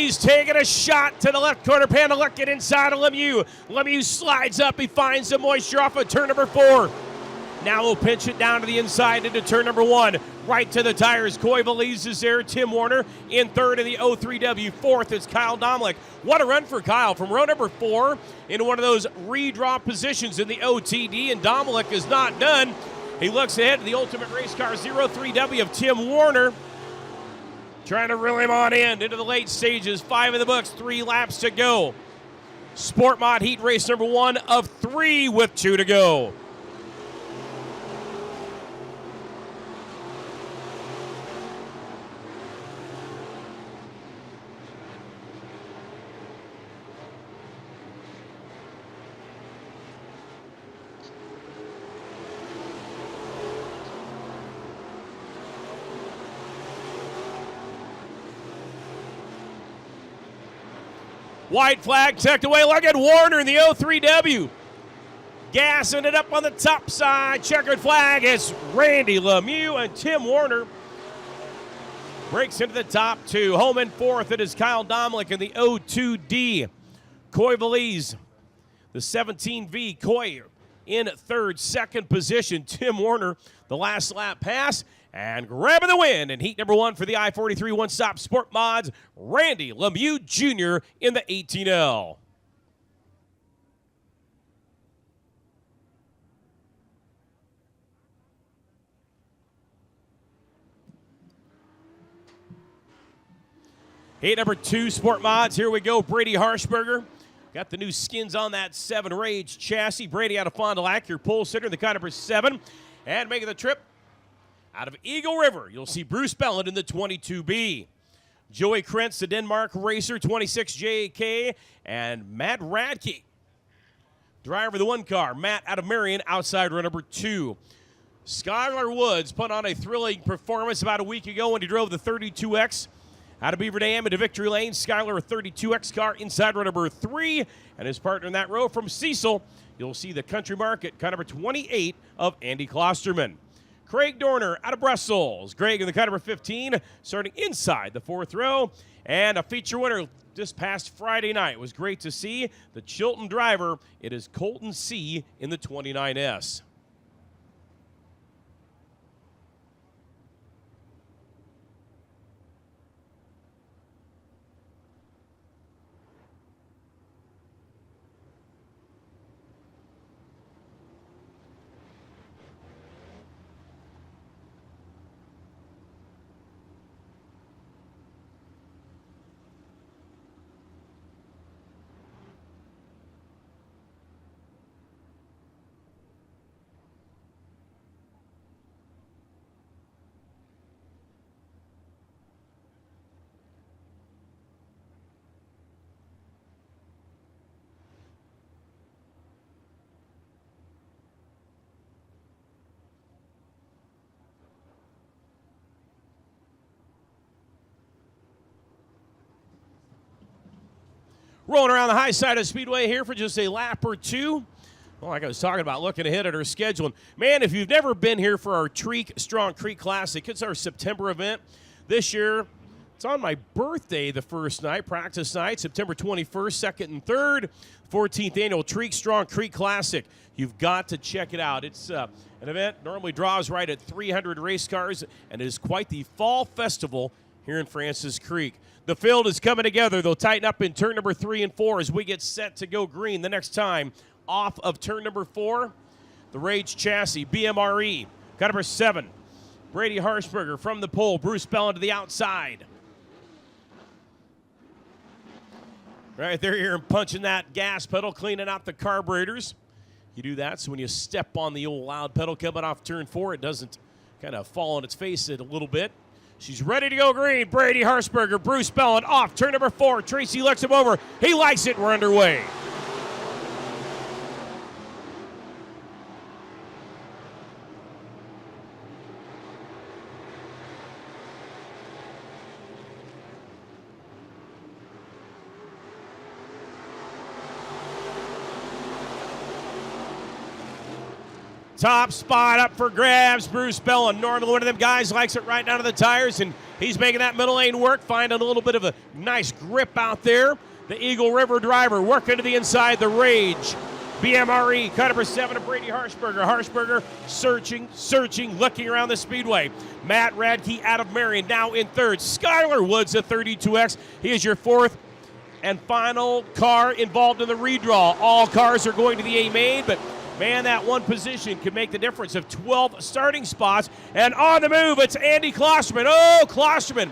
He's taking a shot to the left corner panel. Look it inside of Lemieux. Lemieux slides up. He finds the moisture off of turn number 4. Now we'll pinch it down to the inside into turn number 1. Right to the tires. Coy Valise is there. Tim Warner in third in the 03W. Fourth is Kyle Domlick. What a run for Kyle from row number 4 into one of those redraw positions in the OTD, and Domlick is not done. He looks ahead to the Ultimate Race Car 03W of Tim Warner. Trying to reel him on into the late stages. 5 in the books, 3 laps to go. Sport Mod Heat Race number 1 of 3 with 2 to go. White flag tucked away. Look at Warner in the 03W. Gassing it up on the top side. Checkered flag. It's Randy Lemieux, and Tim Warner breaks into the top 2. Home in 4th, it is Kyle Domlick in the 02D. Coy Valise, the 17V. Coy in 3rd, 2nd position. Tim Warner, the last lap pass, and grabbing the win in heat number 1 for the I-43 One-Stop Sport Mods, Randy Lemieux Jr. in the 18L. Heat number 2 Sport Mods. Here we go. Brady Harshberger. Got the new skins on that 7 Rage chassis. Brady out of Fond du Lac, your pole sitter in the car number 7. And making the trip out of Eagle River, you'll see Bruce Belland in the 22B. Joey Krentz, the Denmark racer, 26 JK, and Matt Radke, driver of the 1 car. Matt out of Marion, outside row number 2. Skylar Woods put on a thrilling performance about a week ago when he drove the 32X out of Beaver Dam into Victory Lane. Skylar, a 32X car, inside row number 3, and his partner in that row from Cecil, you'll see the Country Market, car number 28 of Andy Klosterman. Craig Dorner out of Brussels. Greg in the car number 15, starting inside the 4th row. And a feature winner this past Friday night. It was great to see the Chilton driver. It is Colton C. in the 29S. Rolling around the high side of Speedway here for just a lap or 2. Well, like I was talking about, looking ahead at our schedule. And man, if you've never been here for our Strong Creek Classic, it's our September event. This year, it's on my birthday the first night, practice night, September 21st, 2nd, and 3rd, 14th annual Strong Creek Classic. You've got to check it out. It's an event normally draws right at 300 race cars, and it is quite the fall festival here in Francis Creek. The field is coming together. They'll tighten up in turn number 3 and 4 as we get set to go green the next time. Off of turn number 4, the Rage chassis, BMRE. Car number 7, Brady Harshberger from the pole. Bruce Belland to the outside. Right there, here and punching that gas pedal, cleaning out the carburetors. You do that so when you step on the old loud pedal coming off turn 4, it doesn't kind of fall on its face a little bit. She's ready to go green. Brady Harshberger, Bruce Belland off turn number 4. Tracy looks him over. He likes it. We're underway. Top spot up for grabs. Bruce Belland, normally one of them guys, likes it right down to the tires, and He's making that middle lane work, finding a little bit of a nice grip out there. The Eagle River driver working to the inside, the Rage. BMRE, cut number 7 of Brady Harshberger. Harshberger searching, looking around the speedway. Matt Radke out of Marion, now in third. Skylar Woods at 32X. He is your fourth and final car involved in the redraw. All cars are going to the A main, but man, that one position could make the difference of 12 starting spots. And on the move, it's Andy Klosterman. Oh, Klosterman.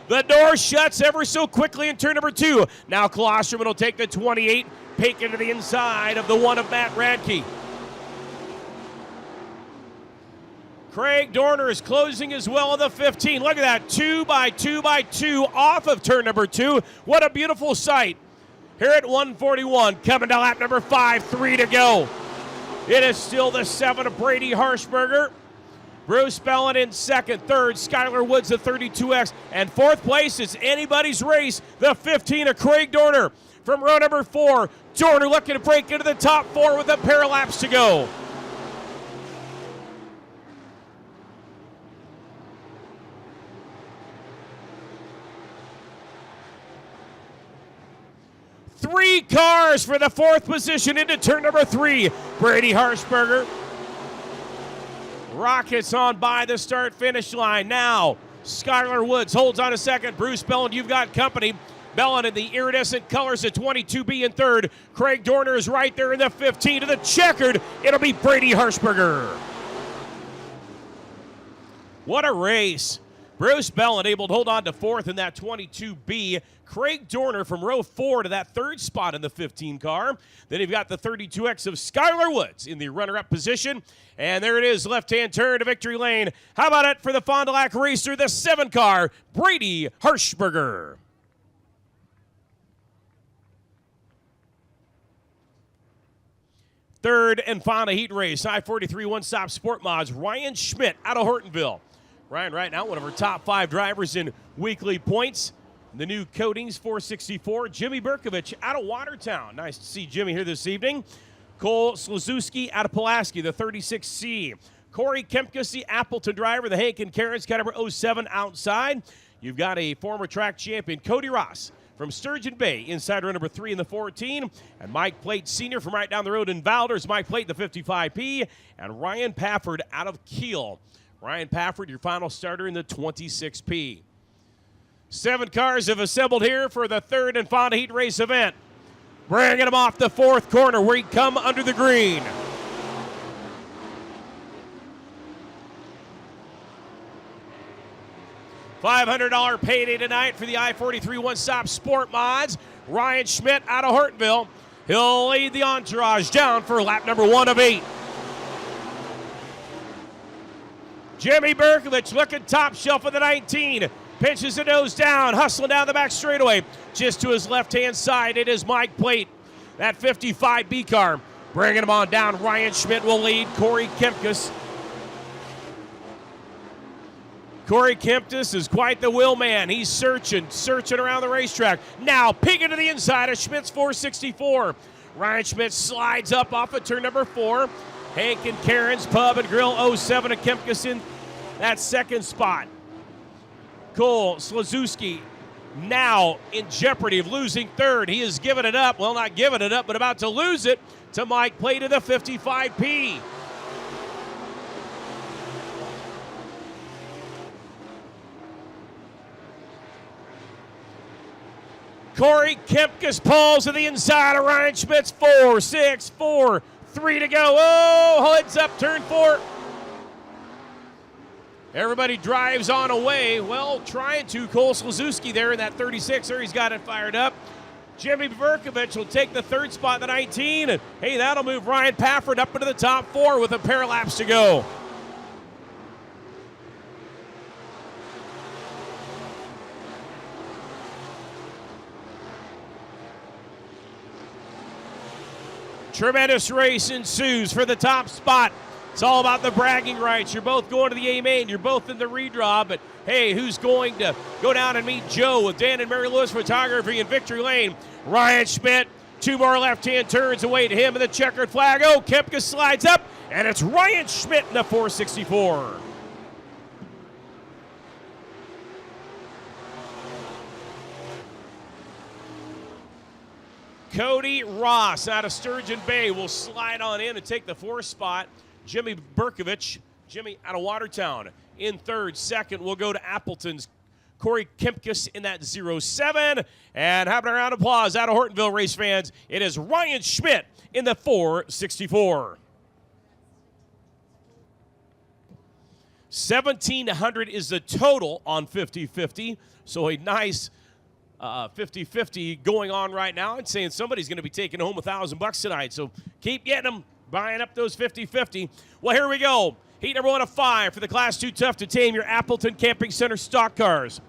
The door shuts ever so quickly in turn number 2. Now Klosterman will take the 28, peek into the inside of the one of Matt Radke. Craig Dorner is closing as well in the 15. Look at that, 2 by 2 by 2 off of turn number 2. What a beautiful sight. Here at 141, coming to lap number 5, 3 to go. It is still the 7 of Brady Harshberger. Bruce Bellin in second, third, Skylar Woods the 32X, and fourth place is anybody's race, the 15 of Craig Dorner. From row number 4, Dorner looking to break into the top 4 with a pair of laps to go. Three cars for the fourth position into turn number 3. Brady Harshberger rockets on by the start-finish line. Now, Skylar Woods holds on a second. Bruce Bellin, you've got company. Bellin in the iridescent colors at 22B in third. Craig Dorner is right there in the 15 to the checkered. It'll be Brady Harshberger. What a race. Bruce Bellin able to hold on to fourth in that 22B. Craig Dorner from row 4 to that third spot in the 15 car. Then you've got the 32X of Skylar Woods in the runner-up position. And there it is, left-hand turn to victory lane. How about it for the Fond du Lac racer, the 7 car, Brady Harshberger. Third and final heat race, I-43 one-stop sport mods, Ryan Schmidt out of Hortonville. Ryan right now, one of our top 5 drivers in weekly points. The new coatings, 464. Jimmy Berkovich out of Watertown. Nice to see Jimmy here this evening. Cole Slazewski out of Pulaski, the 36C. Corey Kempkus, the Appleton driver, the Hank and Cairns, car number 07 outside. You've got a former track champion, Cody Ross, from Sturgeon Bay, inside row number 3 in the 14. And Mike Plate Sr. from right down the road in Valders, Mike Plate, the 55P. And Ryan Pafford out of Kiel. Ryan Pafford, your final starter in the 26P. 7 cars have assembled here for the third and final heat race event. Bringing them off the 4th corner where he come under the green. $500 payday tonight for the I-43 one-stop sport mods. Ryan Schmidt out of Hortonville. He'll lead the entourage down for lap number 1 of 8. Jimmy Berkovich looking top shelf of the 19. Pinches the nose down, hustling down the back straightaway. Just to his left-hand side, it is Mike Plate, that 55B car. Bringing him on down, Ryan Schmidt will lead. Corey Kempkus. Corey Kempkus is quite the wheel man. He's searching around the racetrack. Now, peeking to the inside of Schmidt's 464. Ryan Schmidt slides up off of turn number 4. Hank and Karen's Pub and Grill 07 of Kempkus in that second spot. Cole Slazewski now in jeopardy of losing third. He has given it up. Well, not given it up, but about to lose it to Mike Plate of the 55P. Corey Kempkus pulls to the inside of Ryan Schmidt's 4, 6, 4, 3 to go. Oh, heads up, turn 4. Everybody drives on away. Well, trying to. Cole Slazewski there in that 36 there. He's got it fired up. Jimmy Berkovich will take the third spot in the 19. And, hey, that'll move Ryan Pafford up into the top 4 with a pair of laps to go. Tremendous race ensues for the top spot. It's all about the bragging rights. You're both going to the A main. You're both in the redraw. But, hey, who's going to go down and meet Joe with Dan and Mary Lewis Photography in Victory Lane? Ryan Schmidt, 2 more left-hand turns away to him in the checkered flag. Oh, Kempka slides up, and it's Ryan Schmidt in the 464. Cody Ross out of Sturgeon Bay will slide on in and take the 4th spot. Jimmy Berkovich, Jimmy out of Watertown, in 3rd. 2nd will go to Appleton's Corey Kempkis in that 07. And having a round of applause out of Hortonville, race fans, it is Ryan Schmidt in the 464. 1,700 is the total on 50-50. So a nice 50-50 going on right now, and saying somebody's going to be taking home $1,000 tonight. So keep getting them, buying up those 50-50. Well, here we go. Heat number 1 of 5 for the Class 2 Tough to Tame, your Appleton Camping Center stock cars.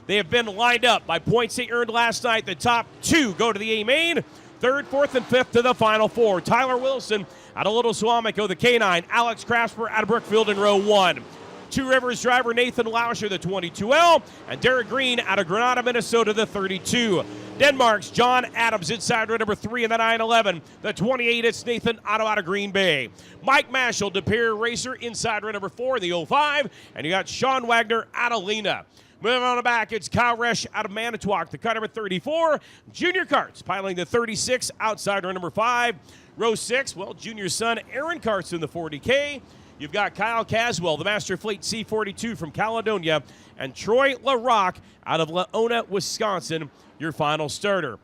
They have been lined up by points they earned last night. The top 2 go to the A main. 3rd, 4th, and 5th to the final 4. Tyler Wilson out of Little Suamico, the K9. Alex Crasper out of Brookfield in row 1. Two Rivers driver Nathan Lauscher, the 22L. And Derek Green out of Granada, Minnesota, the 32. Denmark's John Adams inside row number 3 in the 911. The 28, it's Nathan Otto out of Green Bay. Mike Mashall, De Pere Racer, inside row number 4 in the 05. And you got Sean Wagner out of Lena. Moving on the back, it's Kyle Resch out of Manitowoc, the car number 34. Junior Karts piling the 36 outside row number 5. Row 6, well, Junior's son Aaron Karts in the 40K. You've got Kyle Caswell, the Master Fleet C42 from Caledonia, and Troy LaRock out of Leona, Wisconsin, your final starter.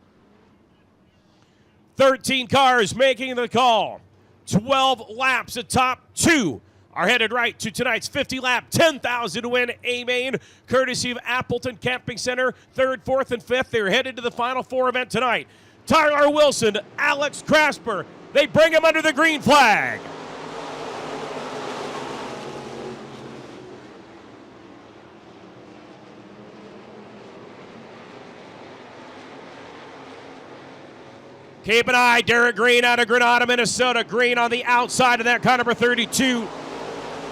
13 cars making the call. 12 laps. The top 2 are headed right to tonight's 50-lap, 10,000 to win A-Main, courtesy of Appleton Camping Center. 3rd, 4th, and 5th. They're headed to the final 4 event tonight. Tyler Wilson, Alex Crasper. They bring him under the green flag. Keep an eye, Derek Green out of Granada, Minnesota. Green on the outside of that car number 32.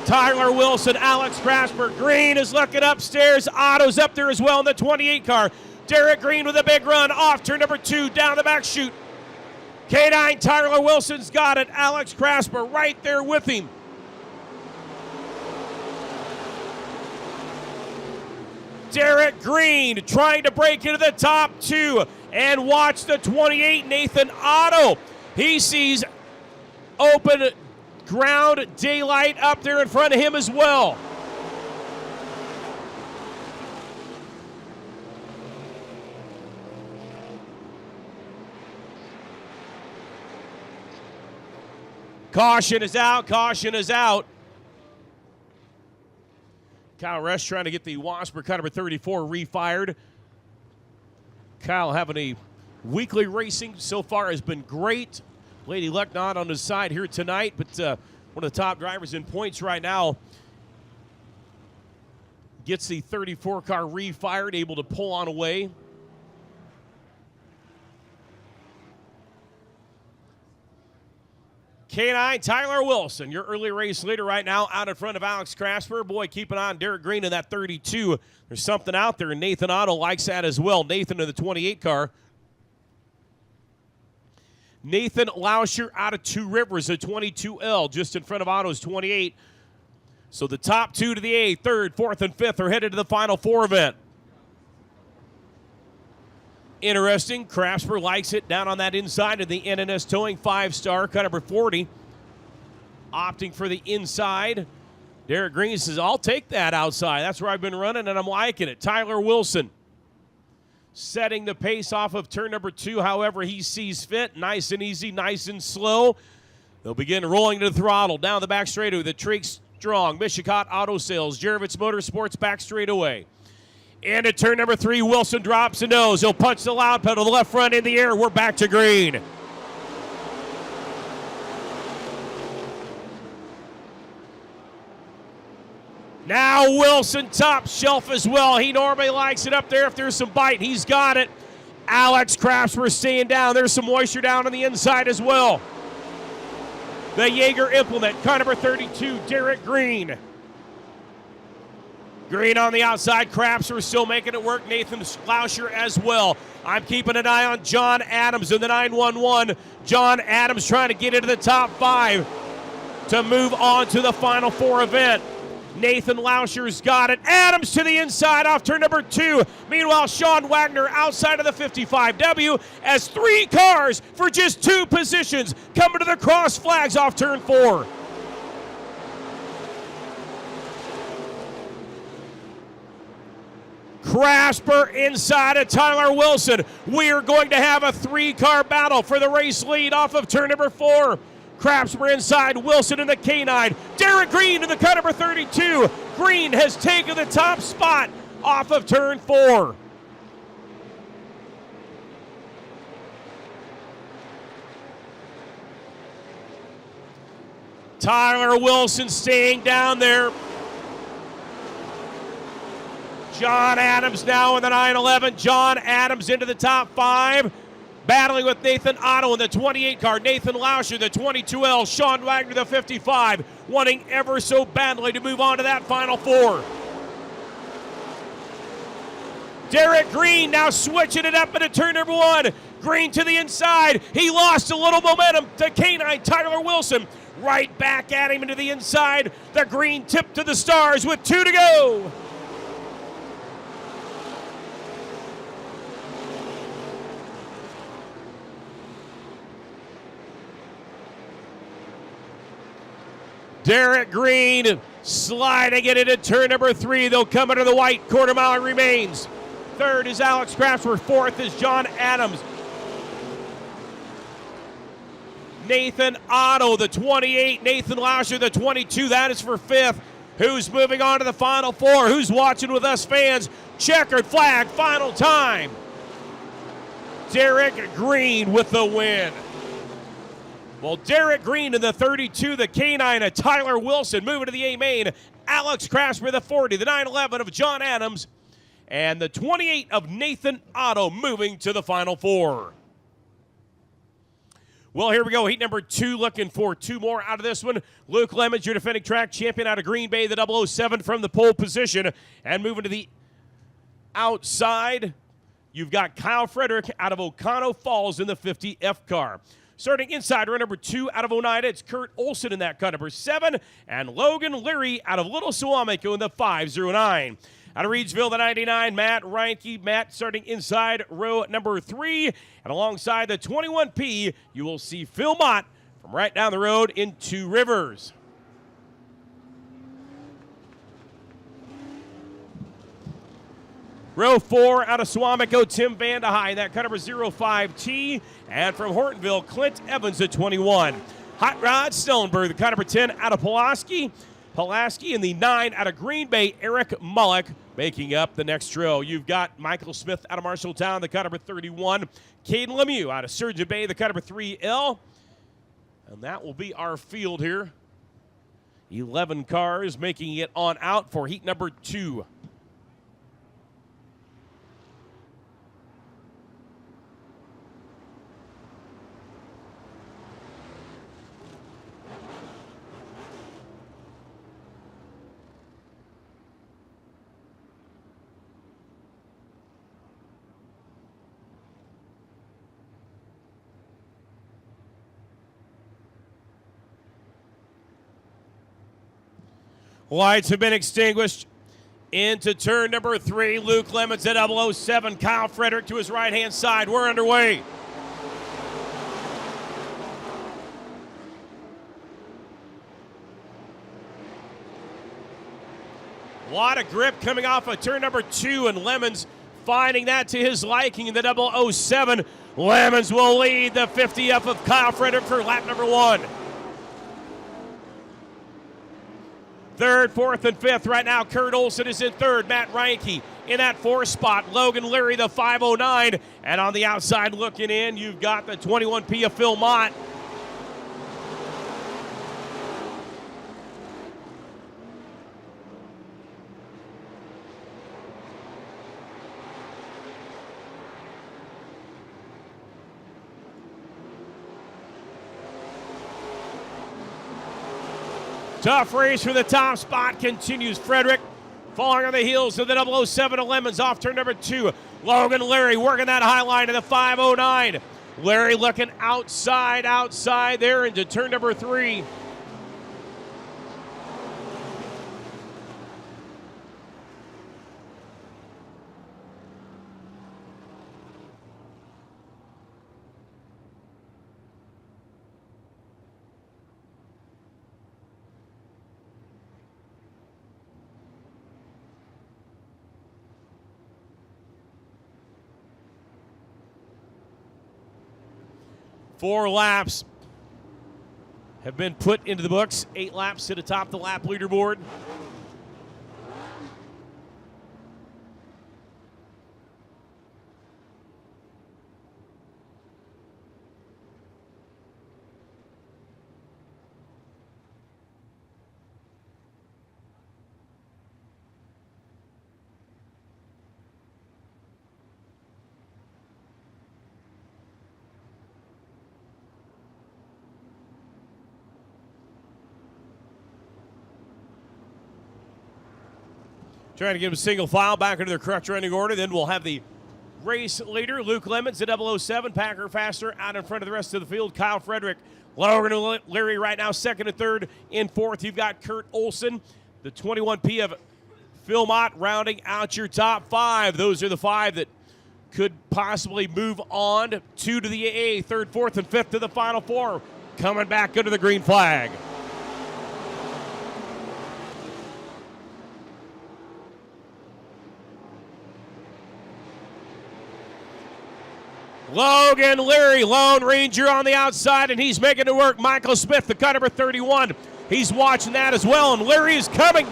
Tyler Wilson, Alex Crasper. Green is looking upstairs. Otto's up there as well in the 28 car. Derek Green with a big run off turn number 2 down the back chute. K9, Tyler Wilson's got it. Alex Crasper right there with him. Derek Green trying to break into the top 2. And watch the 28, Nathan Otto. He sees open ground, daylight up there in front of him as well. Caution is out, caution is out. Kyle Resch trying to get the Wasper car number 34 refired. Kyle having a weekly racing so far has been great. Lady Luck not on his side here tonight, but one of the top drivers in points right now. Gets the 34 car refired, able to pull on away. K9, Tyler Wilson, your early race leader right now out in front of Alex Crasper. Boy, keep an eye on Derek Green in that 32. There's something out there, and Nathan Otto likes that as well. Nathan in the 28 car. Nathan Lauscher out of Two Rivers, a 22L, just in front of Otto's 28. So the top 2 to the A, 3rd, 4th, and 5th are headed to the final 4 event. Interesting. Crasper likes it down on that inside of the NNS Towing 5-star, cut number 40. Opting for the inside. Derek Green says, I'll take that outside. That's where I've been running, and I'm liking it. Tyler Wilson setting the pace off of turn number 2, however he sees fit. Nice and easy, nice and slow. They'll begin rolling to the throttle. Down the back straightaway, the Trake Strong, Michigan Auto Sales, Jervitz Motorsports back straightaway. Into turn number 3, Wilson drops the nose. He'll punch the loud pedal, the left front in the air. We're back to green. Now Wilson top shelf as well. He normally likes it up there if there's some bite. He's got it. Alex Craftsman staying down. There's some moisture down on the inside as well. The Jaeger Implement, car number 32, Derek Green. Green on the outside. Craftsman still making it work. Nathan Lauscher as well. I'm keeping an eye on John Adams in the 911. John Adams trying to get into the top 5 to move on to the final 4 event. Nathan Lauscher's got it. Adams to the inside off turn number 2. Meanwhile, Sean Wagner outside of the 55W as 3 cars for just 2 positions coming to the cross flags off turn 4. Crasper inside of Tyler Wilson. We are going to have a 3-car battle for the race lead off of turn number 4. Crasper inside, Wilson in the K9. Derek Green in the car number 32. Green has taken the top spot off of turn 4. Tyler Wilson staying down there. John Adams now in the 911. John Adams into the top 5. Battling with Nathan Otto in the 28 car. Nathan Lauscher, the 22L. Sean Wagner, the 55. Wanting ever so badly to move on to that final 4. Derek Green now switching it up into turn number 1. Green to the inside. He lost a little momentum to K9 Tyler Wilson. Right back at him into the inside. The Green tip to the stars with 2 to go. Derek Green sliding it into turn number 3. They'll come into the white. Quarter mile remains. 3rd is Alex Craftsworth. 4th is John Adams. Nathan Otto, the 28. Nathan Lauscher, the 22. That is for 5th. Who's moving on to the final 4? Who's watching with us fans? Checkered flag, final time. Derek Green with the win. Well, Derek Green in the 32, the K9 of Tyler Wilson moving to the A main. Alex Craftsworth, the 40, the 911 of John Adams, and the 28 of Nathan Otto moving to the final 4. Well, here we go. Heat number 2, looking for 2 more out of this one. Luke Lemons, your defending track champion out of Green Bay, the 007 from the pole position. And moving to the outside, you've got Kyle Frederick out of Oconto Falls in the 50F car. Starting inside, row number 2 out of Oneida, it's Kurt Olson in that car, number 7, and Logan Leary out of Little Suamico in the 509. Out of Reedsville, the 99, Matt Reinke. Matt starting inside row number 3, and alongside the 21P, you will see Phil Mott from right down the road into Rivers. Row 4 out of Suamico, Tim Vandehei, that car number 05T. And from Hortonville, Clint Evans at 21. Hot Rod Stellenberg, the car number 10 out of Pulaski. Pulaski in the 9 out of Green Bay, Eric Mullock making up the next row. You've got Michael Smith out of Marshalltown, the car number 31. Caden Lemieux out of Surgeon Bay, the car number 3L. And that will be our field here. 11 cars making it on out for heat number 2. Lights have been extinguished. Into turn number 3, Luke Lemons at 007. Kyle Frederick to his right-hand side. We're underway. A lot of grip coming off of turn number 2, and Lemons finding that to his liking in the 007. Lemons will lead the 50F of Kyle Frederick for lap number 1. 3rd, 4th, and 5th. Right now, Kurt Olson is in 3rd. Matt Reinke in that 4th spot. Logan Leary, the 509. And on the outside looking in, you've got the 21P of Phil Mott. Tough race for the top spot continues. Frederick falling on the heels of the 007 of Lemons off turn number 2. Logan Leary working that high line to the 509. Leary looking outside there into turn number 3. 4 laps have been put into the books. 8 laps to the top of the lap leaderboard. Trying to get them single file back into their correct running order. Then we'll have the race leader, Luke Lemons, at 007. Packer faster out in front of the rest of the field. Kyle Frederick, Logan Leary right now, second and third. In fourth, you've got Kurt Olson. The 21P of Phil Mott rounding out your top 5. Those are the 5 that could possibly move on. 2 to the AA, third, fourth, and fifth to the final 4. Coming back under the green flag. Logan Leary, Lone Ranger on the outside, and he's making it work. Michael Smith, the car number 31. He's watching that as well, and Leary is coming.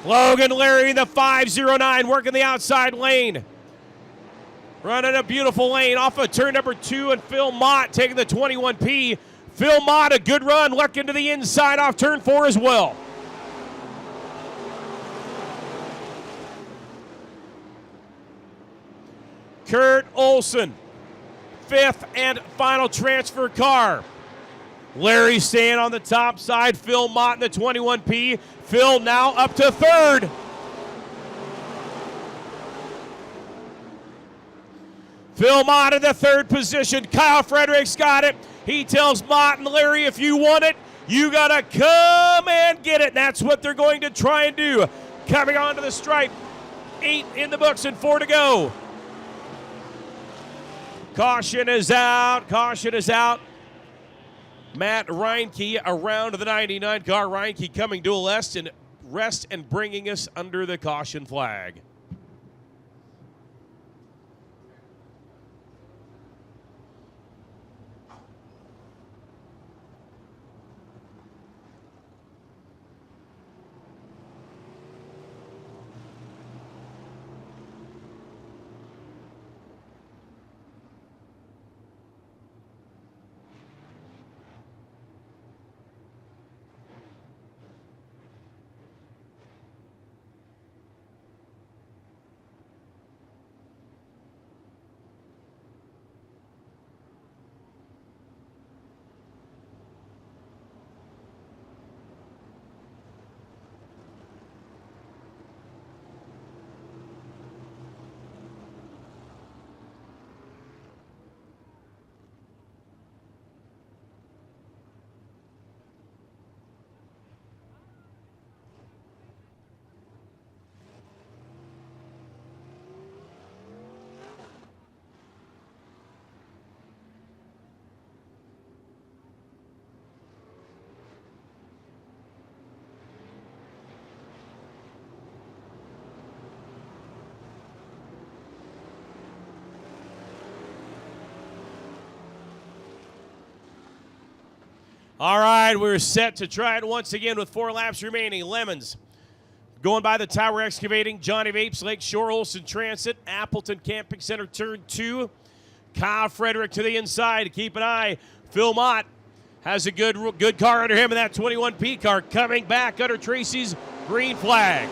Logan Leary, the 509, working the outside lane. Running a beautiful lane off of turn number 2, and Phil Mott taking the 21P. Phil Mott, a good run, looking to the inside off turn 4 as well. Kurt Olson, 5th and final transfer car. Larry staying on the top side. Phil Mott in the 21P. Phil now up to 3rd. Phil Mott in the 3rd position. Kyle Frederick's got it. He tells Mott and Larry, if you want it, you got to come and get it. That's what they're going to try and do. Coming onto the stripe. 8 in the books and 4 to go. Caution is out. Caution is out. Matt Reinke around the 99 car. Reinke coming to a rest and bringing us under the caution flag. All right, we're set to try it once again with 4 laps remaining. Lemons going by the Tower Excavating, Johnny Vapes, Lake Shore, Olson Transit, Appleton Camping Center, turn 2. Kyle Frederick to the inside. Keep an eye. Phil Mott has a good car under him in that 21P car coming back under Tracy's green flag.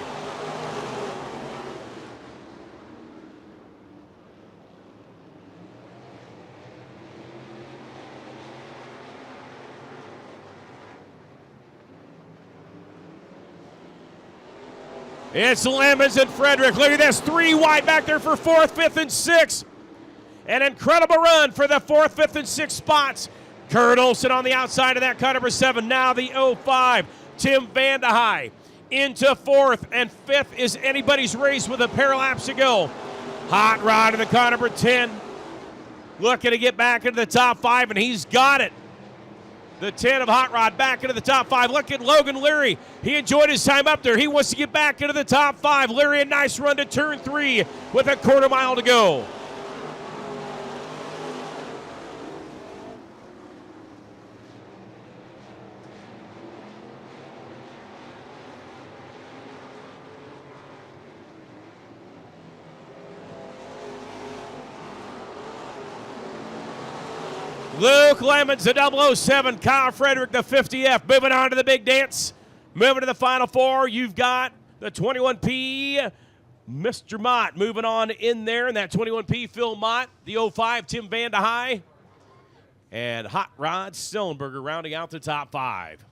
It's Lemons and Frederick. Look at this, 3 wide back there for 4th, 5th, and 6th. An incredible run for the 4th, 5th, and 6th spots. Kurt Olson on the outside of that car number 7. Now the 05. Tim Vandehei into 4th, and 5th is anybody's race with a pair of laps to go. Hot Rod in the car number 10. Looking to get back into the top 5, and he's got it. The 10 of Hot Rod back into the top 5. Look at Logan Leary. He enjoyed his time up there. He wants to get back into the top 5. Leary, a nice run to turn 3 with a quarter mile to go. Luke Lemons, the 007. Kyle Frederick, the 50F. Moving on to the big dance. Moving to the final four, you've got the 21P, Mr. Mott. Moving on in there, and that 21P, Phil Mott. The 05, Tim Vandehei. And Hot Rod Stellenberger rounding out the top five.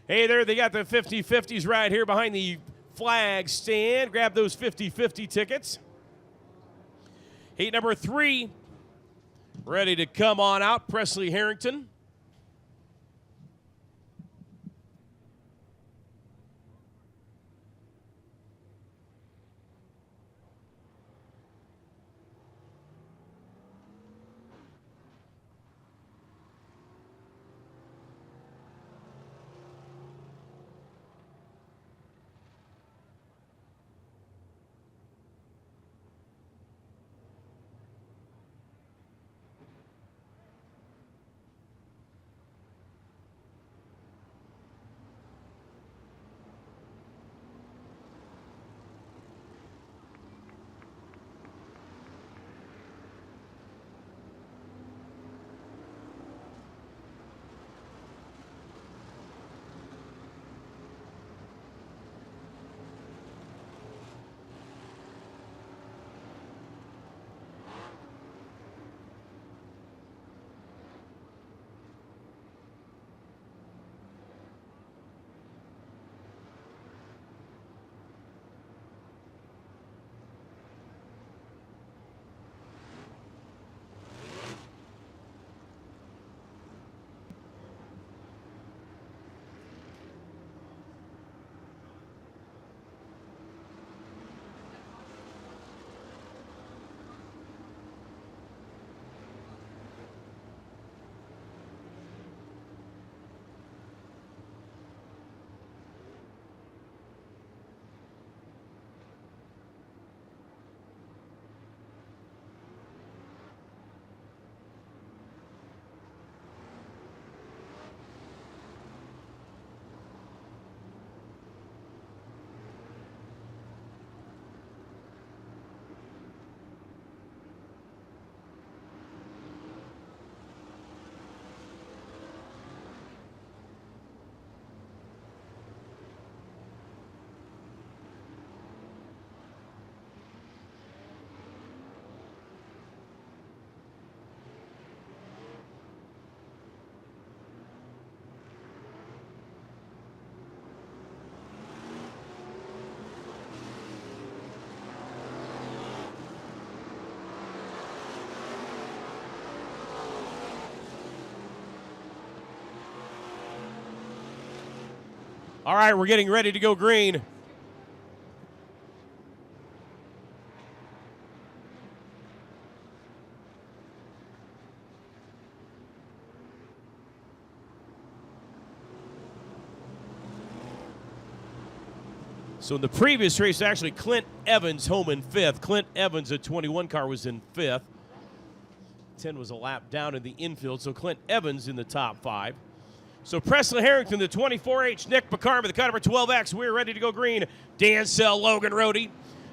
Hey there, they got the 50-50s right here behind the flag stand. Grab those 50-50 tickets. Heat number 3, ready to come on out, Presley Harrington. All right, we're getting ready to go green. So in the previous race, actually, Clint Evans home in 5th. Clint Evans, a 21 car, was in 5th. 10 was a lap down in the infield, so Clint Evans in the top 5. So Presley Harrington, the 24H, Nick McCarman, the cut number 12X. We're ready to go green. Dan Sell, Logan Rohde.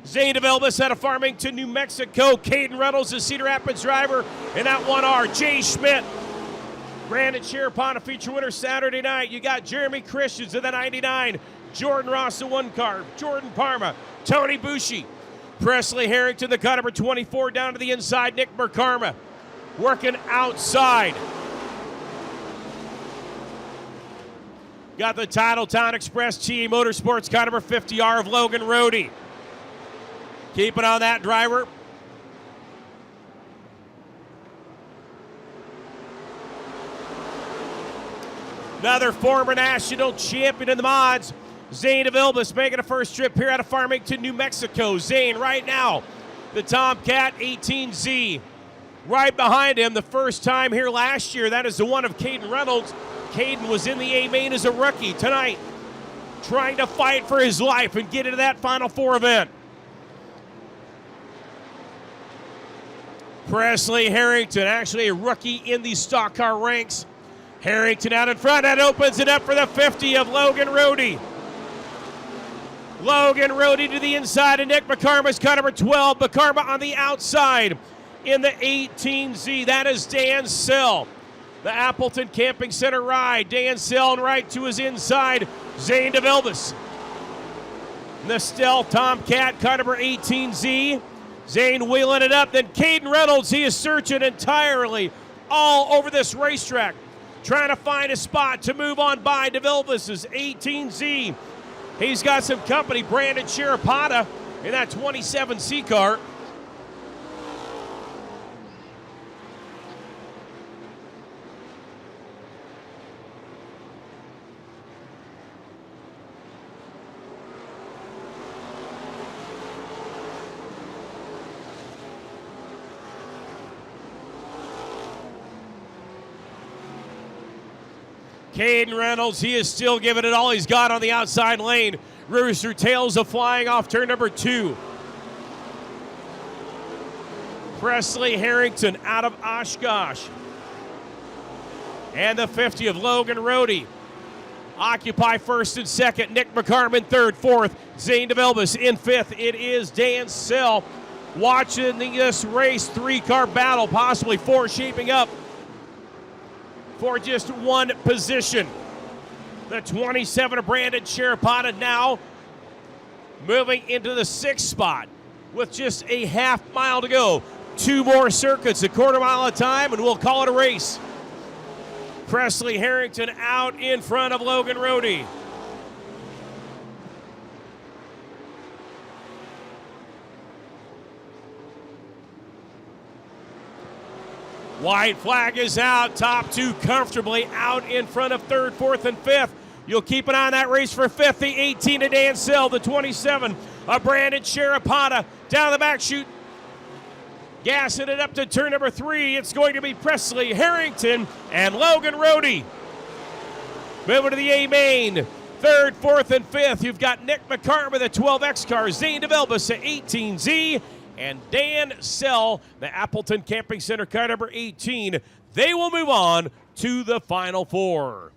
Zane DeVelbus out of Farmington, New Mexico. Caden Reynolds, the Cedar Rapids driver. And that 1R, Jay Schmidt. Brandon Sherpon, a feature winner Saturday night. You got Jeremy Christians in the 99. Jordan Ross, the 1 car. Jordan Parma. Tony Bushi. Presley Harrington, the cut number 24, down to the inside. Nick McCarman working outside. Got the Titletown Express TA Motorsports car number 50R of Logan Rohde. Keeping on that driver. Another former national champion in the mods, Zane DeVelbus, making a first trip here out of Farmington, New Mexico. Zane right now, the Tomcat 18Z. Right behind him, the first time here last year, that is the one of Caden Reynolds. Caden was in the A-Main as a rookie tonight, trying to fight for his life and get into that Final Four event. Presley Harrington, actually a rookie in the stock car ranks. Harrington out in front, that opens it up for the 50 of Logan Rohde. Logan Rohde to the inside, and Nick McCarman's car number 12. McCarman on the outside in the 18Z. That is Dan Sell. the Appleton Camping Center ride. Dan Seln right to his inside. Zane DeVilbiss. The Stealth Tomcat, car number 18Z. Zane wheeling it up. Then Caden Reynolds, he is searching entirely all over this racetrack, trying to find a spot to move on by DeVilbiss' 18Z. He's got some company, Brandon Chirapata, in that 27C car. Caden Reynolds, he is still giving it all he's got on the outside lane. Rooster Tails a flying off turn number 2. Presley Harrington out of Oshkosh. And the 50 of Logan Rohde. Occupy first and second. Nick McCarman third, fourth. Zane DeVilbiss in fifth. It is Dan Seln watching this race. 3-car battle, possibly 4 shaping up for just one position. The 27 of Brandon Chirapata now moving into the 6th spot with just a half mile to go. 2 more circuits, a quarter mile at a time, and we'll call it a race. Presley Harrington out in front of Logan Rohde. White flag is out. Top 2 comfortably out in front of 3rd, 4th, and 5th. You'll keep an eye on that race for 5th. The 18 of Dan Seln, the 27 of Brandon Chirapata. Down the back chute. Gassing it up to turn number 3. It's going to be Presley Harrington and Logan Rohde. Moving to the A main. 3rd, 4th, and 5th. You've got Nick McCarman, the 12X car. Zane DeVilbiss, the 18Z. And Dan Seln, the Appleton Camping Center car number 18. They will move on to the Final 4.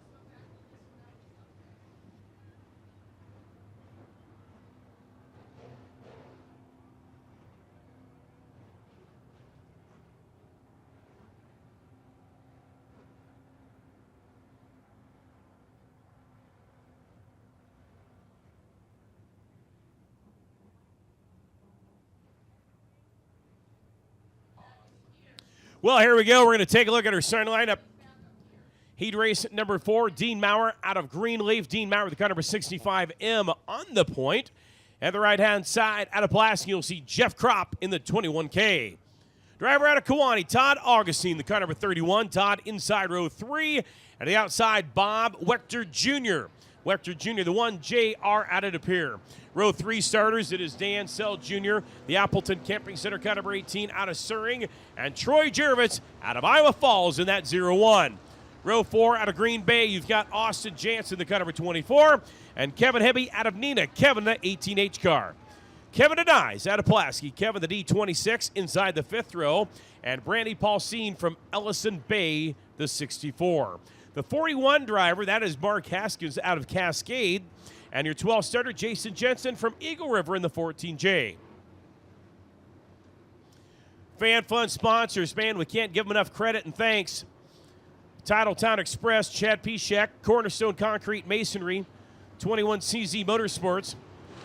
Well, here we go. We're going to take a look at our starting lineup. Heat race number 4, Dean Maurer out of Greenleaf. Dean Maurer with the car number 65M on the point. And the right-hand side out of Pulaski, you'll see Jeff Kropp in the 21K. Driver out of Kewanee, Todd Augustine, the car number 31. Todd inside row 3. And the outside, Bob Wechter Jr. Wechter Jr., the 1JR out of De Pere. Row 3 starters, it is Dan Seln Jr., the Appleton Camping Center car number 18 out of Suring, and Troy Jervitz out of Iowa Falls in that 01. Row 4 out of Green Bay, you've got Austin Jansen, the car number 24, and Kevin Hebby out of Neenah, Kevin the 18H car. Kevin Denies out of Pulaski, Kevin the D26 inside the 5th row, and Brandy Paulsine from Ellison Bay, the 64. The 41 driver, that is Mark Haskins out of Cascade. And your 12 starter, Jason Jensen from Eagle River in the 14J. Fan Fun sponsors, man, we can't give them enough credit and thanks. Titletown Express, Chad Pishek, Cornerstone Concrete Masonry, 21CZ Motorsports,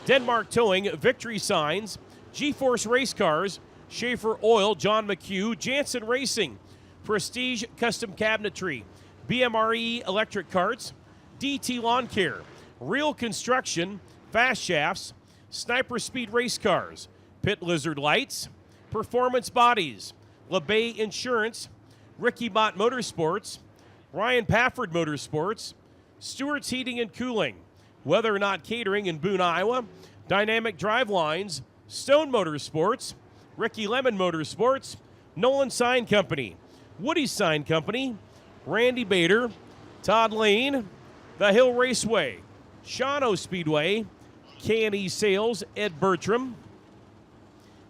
Denmark Towing, Victory Signs, G-Force Race Cars, Schaefer Oil, John McHugh, Jansen Racing, Prestige Custom Cabinetry, BMRE Electric Carts, DT Lawn Care, Real Construction, Fast Shafts, Sniper Speed Race Cars, Pit Lizard Lights, Performance Bodies, LeBay Insurance, Ricky Mott Motorsports, Ryan Pafford Motorsports, Stewart's Heating and Cooling, Weather or Not Catering in Boone, Iowa, Dynamic Drive Lines, Stone Motorsports, Ricky Lemon Motorsports, Nolan Sign Company, Woody Sign Company, Randy Bader, Todd Lane, The Hill Raceway, Shawano Speedway, K&E Sales, Ed Bertram,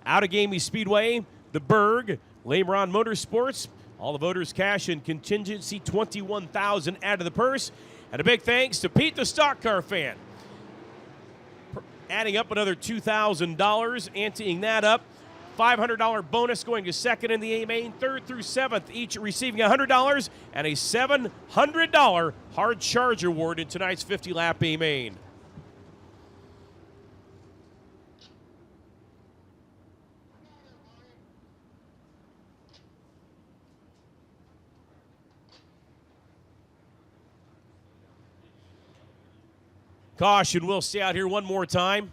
Outagamie Speedway, The Berg, Lameron Motorsports, all the voters cash and contingency, $21,000 out of the purse. And a big thanks to Pete the Stock Car Fan, adding up another $2,000, anteing that up $500 bonus going to second in the A main, third through seventh, each receiving $100 and a $700 hard charge award in tonight's 50-lap A main. Caution, we'll stay out here one more time.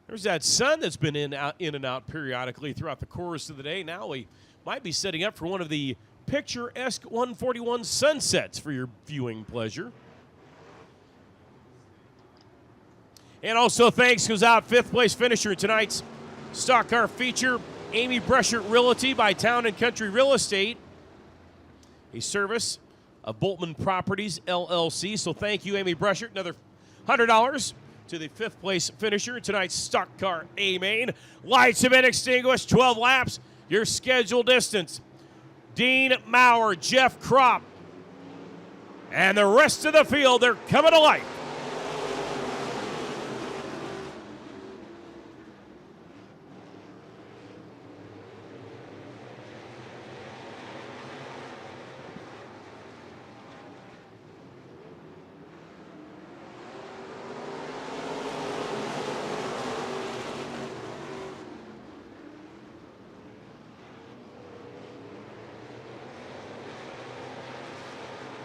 There's that sun that's been in and out periodically throughout the course of the day. Now we might be setting up for one of the picturesque 141 sunsets for your viewing pleasure. And also thanks goes out fifth place finisher in tonight's stock car feature, Amy Breschert Realty by Town & Country Real Estate, a service of Boltman Properties, LLC. So thank you, Amy Breschert. Another $100 to the fifth place finisher in tonight's stock car A main. Lights have been extinguished, 12 laps. Your scheduled distance, Dean Maurer, Jeff Kropp, and the rest of the field, they're coming to life.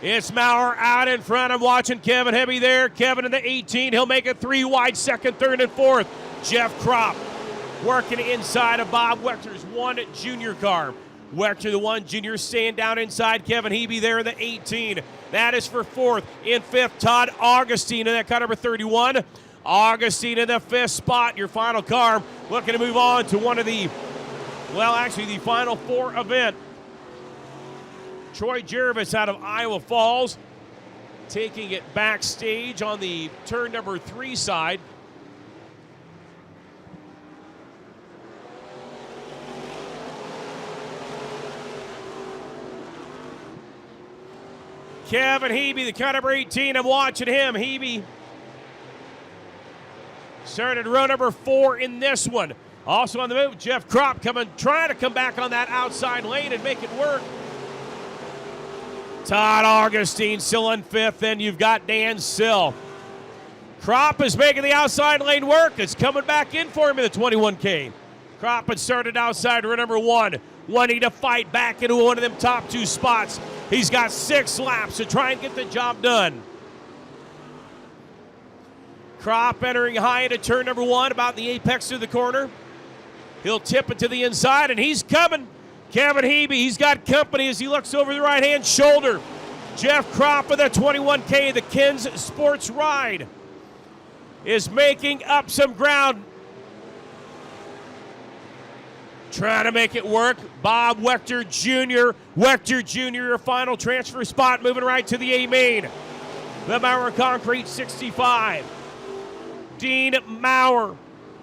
It's Maurer out in front. I'm watching Kevin Hebby there. Kevin in the 18. He'll make it 3 wide, second, third, and fourth. Jeff Kropp working inside of Bob Wechter's 1 junior car. Wechter, the 1 junior, staying down inside. Kevin Hebby there in the 18. That is for fourth. In fifth, Todd Augustine in that car number 31. Augustine in the fifth spot. Your final car looking to move on to one of the, well, actually the final 4 event. Troy Jervis out of Iowa Falls taking it backstage on the turn number 3 side. Kevin Hebby, the car number 18, I'm watching him. Hebby started row number 4 in this one. Also on the move, Jeff Kropp trying to come back on that outside lane and make it work. Todd Augustine still in fifth, then you've got Dan Sill. Kropp is making the outside lane work. It's coming back in for him in the 21K. Kropp had started outside row number 1, wanting to fight back into one of them top 2 spots. He's got 6 laps to try and get the job done. Kropp entering high into turn number 1, about the apex of the corner. He'll tip it to the inside, and he's coming. Kevin Hebby, he's got company as he looks over the right-hand shoulder. Jeff Kropp with a 21K, the Ken's Sports Ride, is making up some ground. Trying to make it work. Bob Wechter Jr. Wechter Jr., your final transfer spot, moving right to the A main. The Maurer Concrete 65. Dean Maurer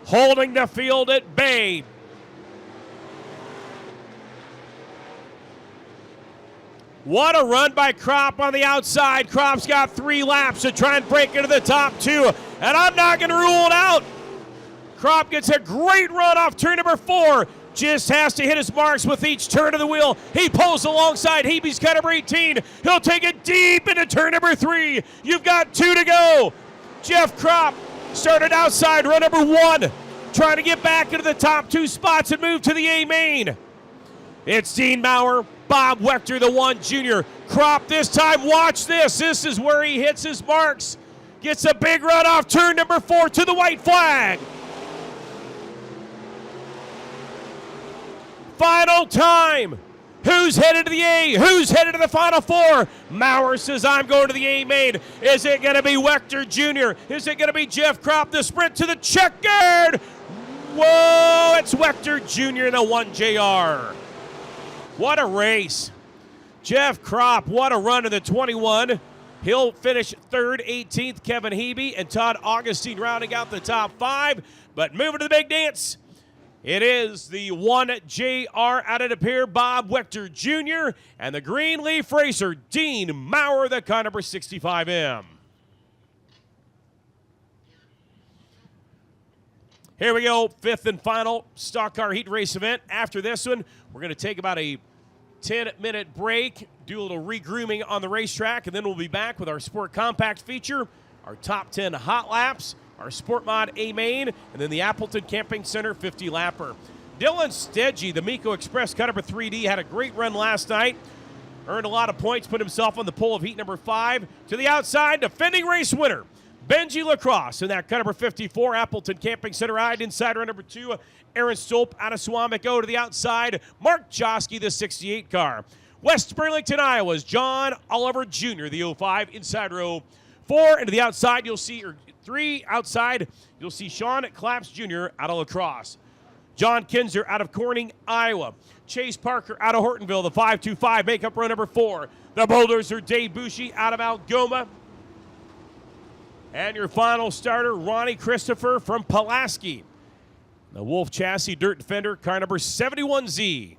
holding the field at bay. What a run by Kropp on the outside. Kropp's got 3 laps to try and break into the top 2, and I'm not going to rule it out. Kropp gets a great run off turn number 4. Just has to hit his marks with each turn of the wheel. He pulls alongside Hebe's car number 18. He'll take it deep into turn number 3. You've got 2 to go. Jeff Kropp started outside row number 1, trying to get back into the top 2 spots and move to the A main. It's Dean Maurer, Bob Wechter, the 1 junior. Kropp this time, watch this. This is where he hits his marks. Gets a big run off turn number 4 to the white flag. Final time. Who's headed to the A? Who's headed to the Final 4? Maurer says, I'm going to the A main. Is it going to be Wechter Jr.? Is it going to be Jeff Kropp? The sprint to the checkered. Whoa, it's Wechter Jr. the 1JR. What a race. Jeff Kropp, what a run in the 21. He'll finish 3rd, 18th, Kevin Hebby, and Todd Augustine rounding out the top 5. But moving to the big dance, it is the 1JR out of the pair, Bob Wechter Jr., and the Greenleaf Racer, Dean Maurer, the car number 65M. Here we go, fifth and final stock car heat race event. After this one, we're going to take about a 10-minute break, do a little re-grooming on the racetrack, and then we'll be back with our Sport Compact feature, our top 10 hot laps, our Sport Mod A main, and then the Appleton Camping Center 50-lapper. Dylan Stedgy, the Miko Express Cut Number 3D, had a great run last night. Earned a lot of points, put himself on the pole of heat number 5. To the outside, defending race winner, Benji Lacrosse in that cut number 54, Appleton Camping Center ride. Inside run number 2, Aaron Stolp out of Swamico. To the outside, Mark Josky, the 68 car. West Burlington, Iowa's John Oliver Jr., the 05, inside row 4. And to the outside, you'll see, or 3 outside, you'll see Sean Claps Jr. out of Lacrosse. John Kinzer out of Corning, Iowa. Chase Parker out of Hortonville, the 525, makeup row number 4. The boulders are Dave Bushy out of Algoma. And your final starter, Ronnie Christopher from Pulaski. The Wolf Chassis Dirt Defender, car number 71Z.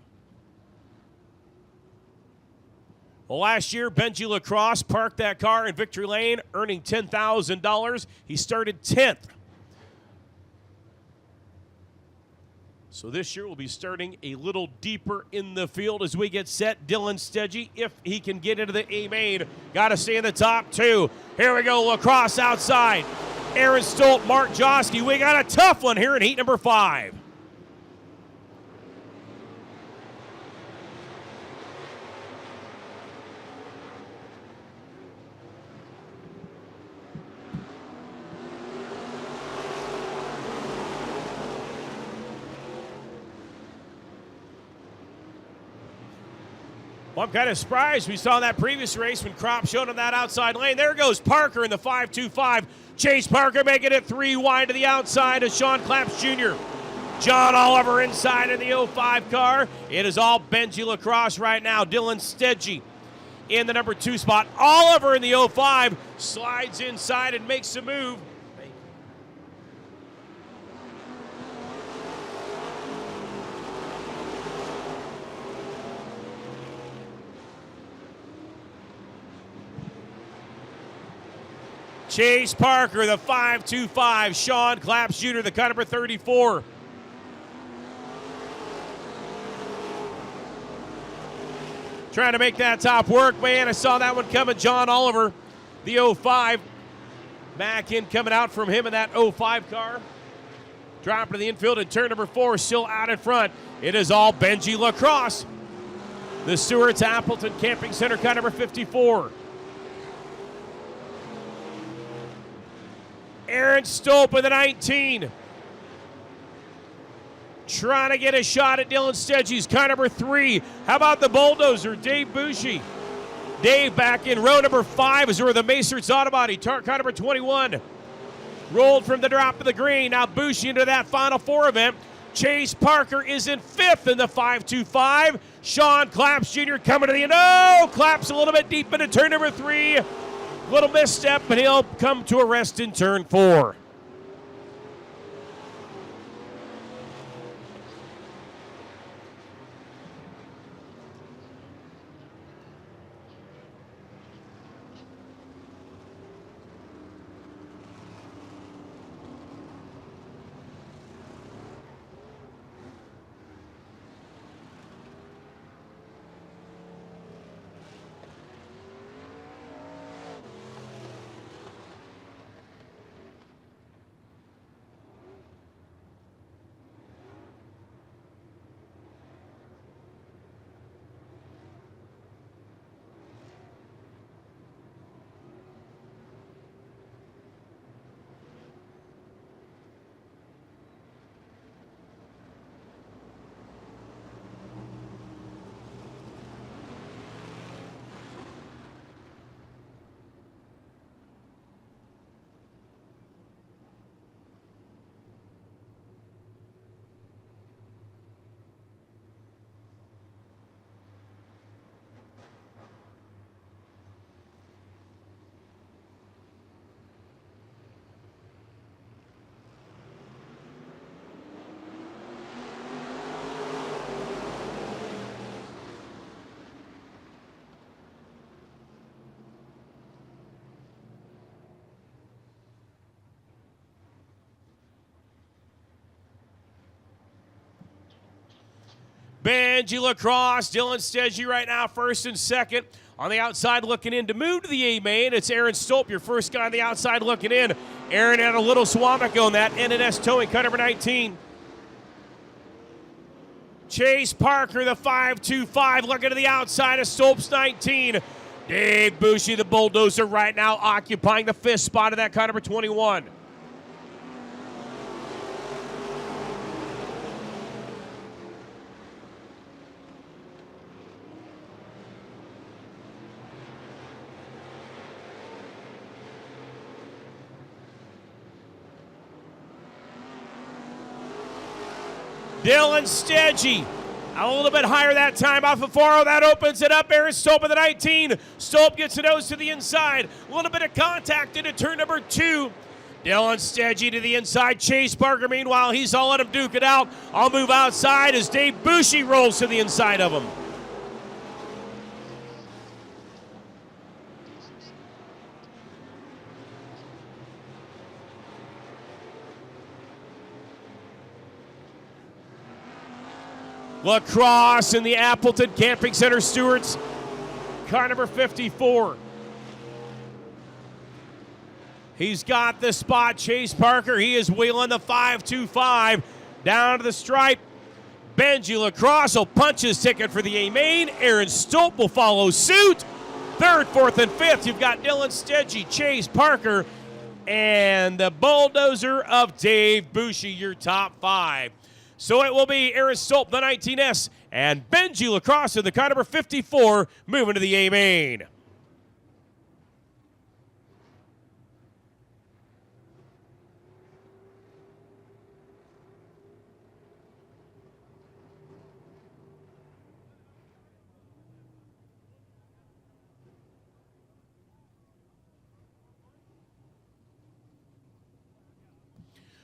Well, last year, Benji Lacrosse parked that car in Victory Lane, earning $10,000. He started 10th. So this year we'll be starting a little deeper in the field as we get set. Dylan Stedgy, if he can get into the A main, got to stay in the top 2. Here we go, Lacrosse outside. Aaron Stolt, Mark Josky. We got a tough one here in heat number 5. Well, I'm kind of surprised. We saw that previous race when Kropp showed on that outside lane. There goes Parker in the 525. Chase Parker making it 3 wide to the outside of Sean Claps Jr. John Oliver inside in the 05 car. It is all Benji Lacrosse right now. Dylan Stedgy in the number 2 spot. Oliver in the 05 slides inside and makes a move. Chase Parker, the 525. Sean Claps Jr., the car number 34. Trying to make that top work, man. I saw that one coming. John Oliver, the 05. Back in coming out from him in that 05 car. Dropping to the infield in turn number 4, still out in front. It is all Benji Lacrosse. The Stewart's Appleton Camping Center, car number 54. Aaron Stolp with the 19. Trying to get a shot at Dylan Stedgy's car number 3. How about the bulldozer, Dave Bushy? Dave back in row number 5 is where the Macerts Autobody, car number 21. Rolled from the drop to the green. Now Bushy into that Final 4 event. Chase Parker is in 5th in the 525. Sean Claps Jr. coming to the end. Oh, Claps a little bit deep into turn number 3. Little misstep, but he'll come to a rest in turn 4. Benji Lacrosse, Dylan Stedgy right now, first and second. On the outside looking in to move to the A-main, it's Aaron Stolp, your first guy on the outside looking in. Aaron had a little Swamick on that, N&S towing, car number 19. Chase Parker, the 525, looking to the outside of Stolp's 19. Dave Bushy, the bulldozer, right now occupying the 5th spot of that car number 21. Dylan Stedgy, a little bit higher that time off of 4. That opens it up. Aaron Stolp at the 19. Stolp gets a nose to the inside. A little bit of contact into turn number 2. Dylan Stedgy to the inside. Chase Parker, meanwhile, he's all let him duke it out. I'll move outside as Dave Bushy rolls to the inside of him. Lacrosse in the Appleton Camping Center Stewards, car number 54. He's got the spot. Chase Parker, he is wheeling the 525 down to the stripe. Benji Lacrosse will punch his ticket for the A-main. Aaron Stolp will follow suit. 3rd, 4th, and 5th, you've got Dylan Stedgy, Chase Parker, and the bulldozer of Dave Bushy, your top 5. So it will be Aaron Stolp, the 19S, and Benji Lacrosse in the car number 54, moving to the A-main.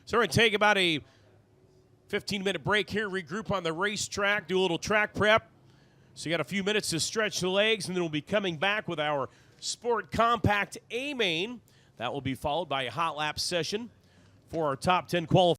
So we're going to take about a 15-minute break here, regroup on the racetrack, do a little track prep. So you got a few minutes to stretch the legs, and then we'll be coming back with our Sport Compact A-main. That will be followed by a hot lap session for our top 10 qualifiers.